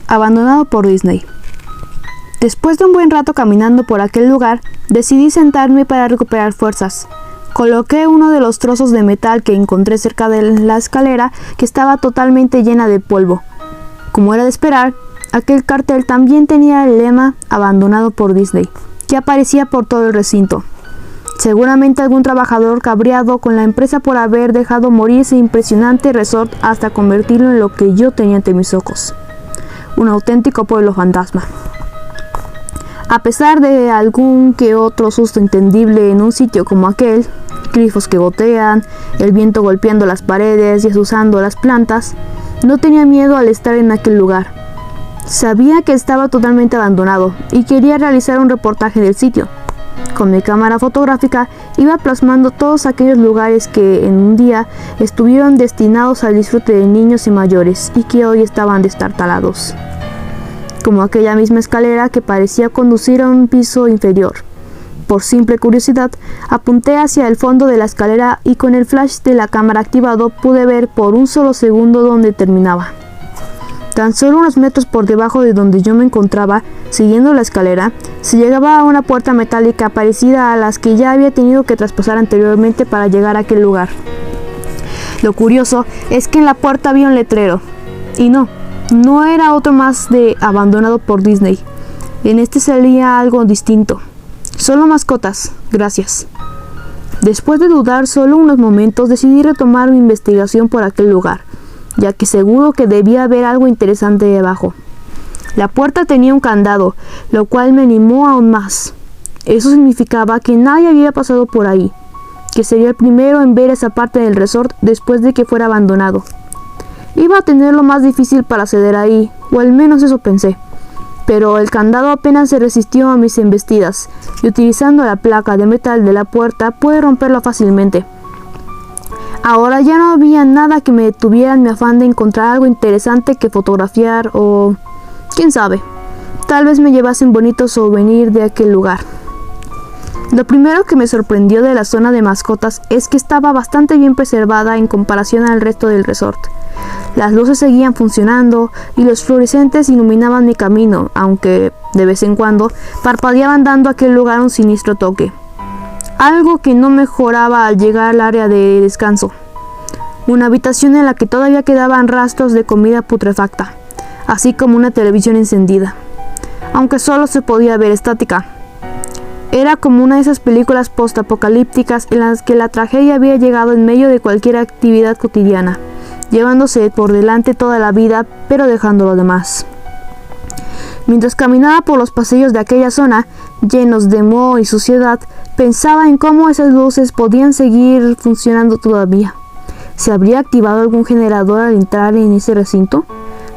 abandonado por Disney. Después de un buen rato caminando por aquel lugar, decidí sentarme para recuperar fuerzas. Coloqué uno de los trozos de metal que encontré cerca de la escalera, que estaba totalmente llena de polvo. Como era de esperar, aquel cartel también tenía el lema "Abandonado por Disney", que aparecía por todo el recinto. Seguramente algún trabajador cabreado con la empresa por haber dejado morir ese impresionante resort hasta convertirlo en lo que yo tenía ante mis ojos: un auténtico pueblo fantasma. A pesar de algún que otro susto entendible en un sitio como aquel, grifos que gotean, el viento golpeando las paredes y azuzando las plantas, no tenía miedo al estar en aquel lugar. Sabía que estaba totalmente abandonado y quería realizar un reportaje del sitio. Con mi cámara fotográfica iba plasmando todos aquellos lugares que en un día estuvieron destinados al disfrute de niños y mayores y que hoy estaban destartalados, como aquella misma escalera que parecía conducir a un piso inferior. Por simple curiosidad, apunté hacia el fondo de la escalera y con el flash de la cámara activado pude ver por un solo segundo dónde terminaba. Tan solo unos metros por debajo de donde yo me encontraba, siguiendo la escalera, se llegaba a una puerta metálica parecida a las que ya había tenido que traspasar anteriormente para llegar a aquel lugar. Lo curioso es que en la puerta había un letrero, y no era otro más de "Abandonado por Disney". En este salía algo distinto: "Solo mascotas, gracias". Después de dudar solo unos momentos, decidí retomar mi investigación por aquel lugar, ya que seguro que debía haber algo interesante debajo. La puerta tenía un candado, lo cual me animó aún más. Eso significaba que nadie había pasado por ahí, que sería el primero en ver esa parte del resort después de que fuera abandonado. Iba a tenerlo más difícil para acceder ahí, o al menos eso pensé. Pero el candado apenas se resistió a mis embestidas, y utilizando la placa de metal de la puerta pude romperla fácilmente. Ahora ya no había nada que me detuviera en mi afán de encontrar algo interesante que fotografiar o, quién sabe, tal vez me llevase un bonito souvenir de aquel lugar. Lo primero que me sorprendió de la zona de mascotas es que estaba bastante bien preservada en comparación al resto del resort. Las luces seguían funcionando y los fluorescentes iluminaban mi camino, aunque de vez en cuando parpadeaban dando a aquel lugar un siniestro toque. Algo que no mejoraba al llegar al área de descanso. Una habitación en la que todavía quedaban rastros de comida putrefacta, así como una televisión encendida, aunque solo se podía ver estática. Era como una de esas películas postapocalípticas en las que la tragedia había llegado en medio de cualquier actividad cotidiana, llevándose por delante toda la vida, pero dejando lo demás. Mientras caminaba por los pasillos de aquella zona, llenos de moho y suciedad, pensaba en cómo esas luces podían seguir funcionando todavía. ¿Se habría activado algún generador al entrar en ese recinto?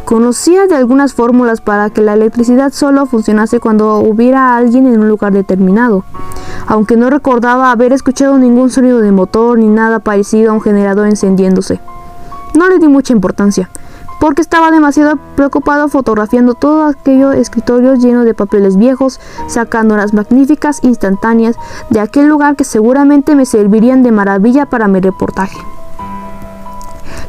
Conocía de algunas fórmulas para que la electricidad solo funcionase cuando hubiera alguien en un lugar determinado, aunque no recordaba haber escuchado ningún sonido de motor ni nada parecido a un generador encendiéndose. No le di mucha importancia, porque estaba demasiado preocupado fotografiando todo aquellos escritorios llenos de papeles viejos, sacando las magníficas instantáneas de aquel lugar que seguramente me servirían de maravilla para mi reportaje.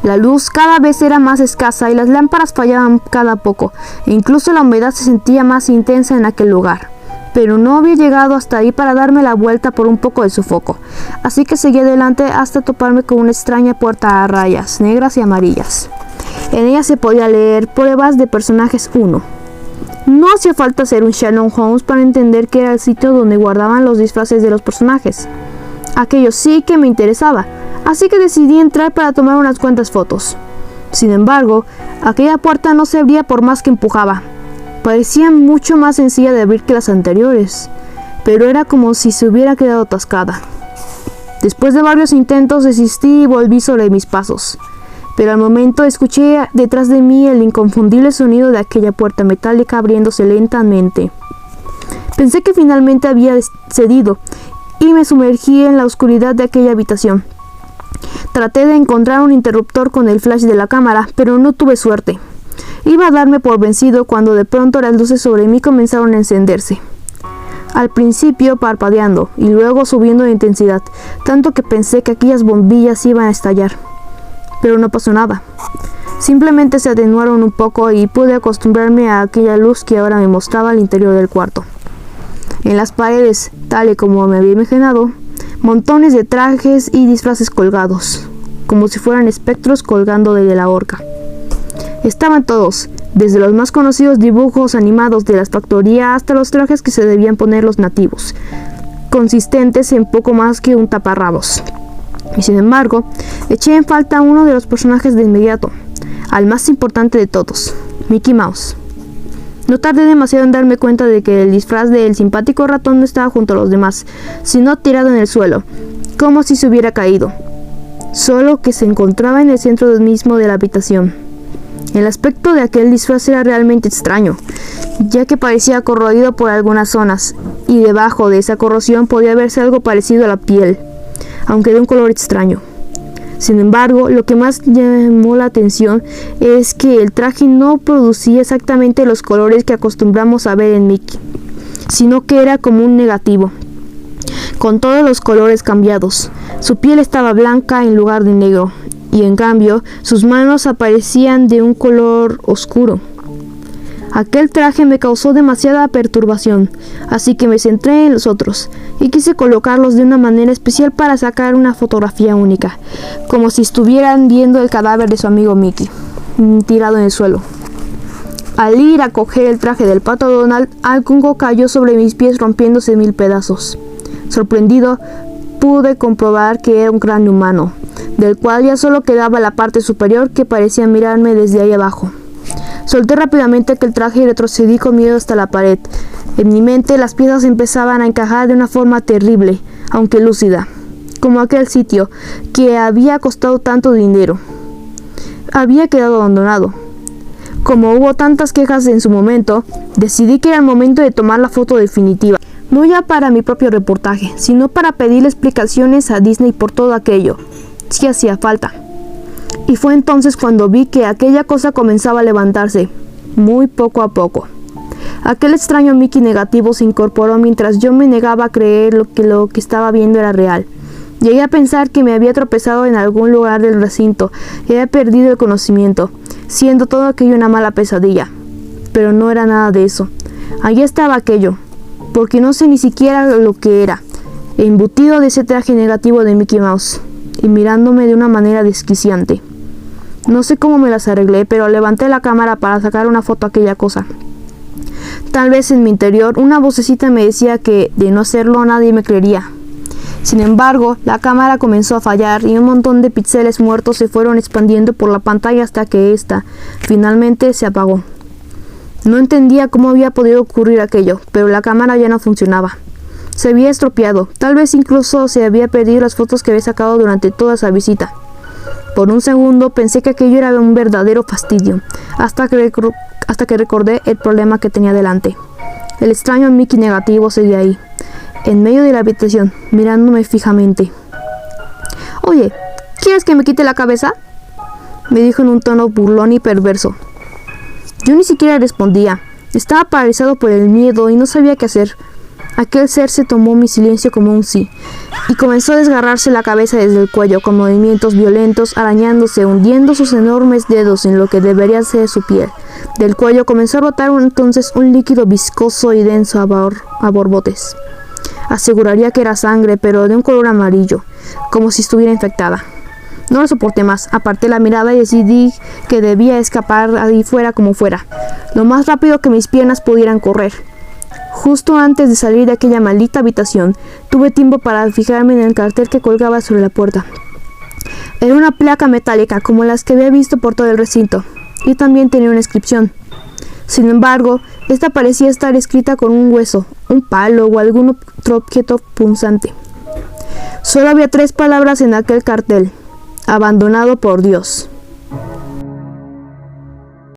La luz cada vez era más escasa y las lámparas fallaban cada poco, e incluso la humedad se sentía más intensa en aquel lugar. Pero no había llegado hasta ahí para darme la vuelta por un poco de sofoco, así que seguí adelante hasta toparme con una extraña puerta a rayas negras y amarillas. En ella se podía leer "Pruebas de personajes 1". No hacía falta ser un Sherlock Holmes para entender que era el sitio donde guardaban los disfraces de los personajes. Aquello sí que me interesaba, así que decidí entrar para tomar unas cuantas fotos. Sin embargo, aquella puerta no se abría por más que empujaba. Parecía mucho más sencilla de abrir que las anteriores, pero era como si se hubiera quedado atascada. Después de varios intentos desistí y volví sobre mis pasos, pero al momento escuché detrás de mí el inconfundible sonido de aquella puerta metálica abriéndose lentamente. Pensé que finalmente había cedido y me sumergí en la oscuridad de aquella habitación. Traté de encontrar un interruptor con el flash de la cámara, pero no tuve suerte. Iba a darme por vencido cuando de pronto las luces sobre mí comenzaron a encenderse. Al principio parpadeando y luego subiendo de intensidad, tanto que pensé que aquellas bombillas iban a estallar. Pero no pasó nada. Simplemente se atenuaron un poco y pude acostumbrarme a aquella luz que ahora me mostraba al interior del cuarto. En las paredes, tal y como me había imaginado, montones de trajes y disfraces colgados, como si fueran espectros colgando de la horca. Estaban todos, desde los más conocidos dibujos animados de las factorías hasta los trajes que se debían poner los nativos, consistentes en poco más que un taparrabos. Y sin embargo, eché en falta a uno de los personajes de inmediato, al más importante de todos, Mickey Mouse. No tardé demasiado en darme cuenta de que el disfraz del simpático ratón no estaba junto a los demás, sino tirado en el suelo, como si se hubiera caído, solo que se encontraba en el centro mismo de la habitación. El aspecto de aquel disfraz era realmente extraño, ya que parecía corroído por algunas zonas, y debajo de esa corrosión podía verse algo parecido a la piel, aunque de un color extraño. Sin embargo, lo que más llamó la atención es que el traje no producía exactamente los colores que acostumbramos a ver en Mickey, sino que era como un negativo, con todos los colores cambiados. Su piel estaba blanca en lugar de negro, y en cambio, sus manos aparecían de un color oscuro. Aquel traje me causó demasiada perturbación, así que me centré en los otros, y quise colocarlos de una manera especial para sacar una fotografía única, como si estuvieran viendo el cadáver de su amigo Mickey, tirado en el suelo. Al ir a coger el traje del pato Donald, algo cayó sobre mis pies rompiéndose en mil pedazos. Sorprendido, pude comprobar que era un cráneo humano, del cual ya solo quedaba la parte superior que parecía mirarme desde ahí abajo. Solté rápidamente aquel traje y retrocedí con miedo hasta la pared. En mi mente las piezas empezaban a encajar de una forma terrible, aunque lúcida, como aquel sitio que había costado tanto dinero. Había quedado abandonado. Como hubo tantas quejas en su momento, decidí que era el momento de tomar la foto definitiva. No ya para mi propio reportaje, sino para pedirle explicaciones a Disney por todo aquello, si hacía falta. Y fue entonces cuando vi que aquella cosa comenzaba a levantarse, muy poco a poco. Aquel extraño Mickey negativo se incorporó mientras yo me negaba a creer lo que estaba viendo era real. Llegué a pensar que me había tropezado en algún lugar del recinto y había perdido el conocimiento, siendo todo aquello una mala pesadilla. Pero no era nada de eso. Allí estaba aquello, porque no sé ni siquiera lo que era, embutido de ese traje negativo de Mickey Mouse, y mirándome de una manera desquiciante. No sé cómo me las arreglé, pero levanté la cámara para sacar una foto a aquella cosa. Tal vez en mi interior una vocecita me decía que, de no hacerlo, nadie me creería. Sin embargo, la cámara comenzó a fallar y un montón de píxeles muertos se fueron expandiendo por la pantalla hasta que ésta, finalmente, se apagó. No entendía cómo había podido ocurrir aquello, pero la cámara ya no funcionaba. Se había estropeado, tal vez incluso se había perdido las fotos que había sacado durante toda esa visita. Por un segundo pensé que aquello era un verdadero fastidio, hasta que recordé el problema que tenía delante. El extraño Mickey negativo seguía ahí, en medio de la habitación, mirándome fijamente. «Oye, ¿quieres que me quite la cabeza?», me dijo en un tono burlón y perverso. Yo ni siquiera respondía. Estaba paralizado por el miedo y no sabía qué hacer. Aquel ser se tomó mi silencio como un sí, y comenzó a desgarrarse la cabeza desde el cuello con movimientos violentos, arañándose, hundiendo sus enormes dedos en lo que debería ser su piel. Del cuello comenzó a brotar entonces un líquido viscoso y denso a borbotes. Aseguraría que era sangre, pero de un color amarillo, como si estuviera infectada. No lo soporté más, aparté la mirada y decidí que debía escapar ahí fuera como fuera, lo más rápido que mis piernas pudieran correr. Justo antes de salir de aquella maldita habitación, tuve tiempo para fijarme en el cartel que colgaba sobre la puerta. Era una placa metálica como las que había visto por todo el recinto, y también tenía una inscripción. Sin embargo, esta parecía estar escrita con un hueso, un palo o algún otro objeto punzante. Solo había 3 palabras en aquel cartel: abandonado por Dios.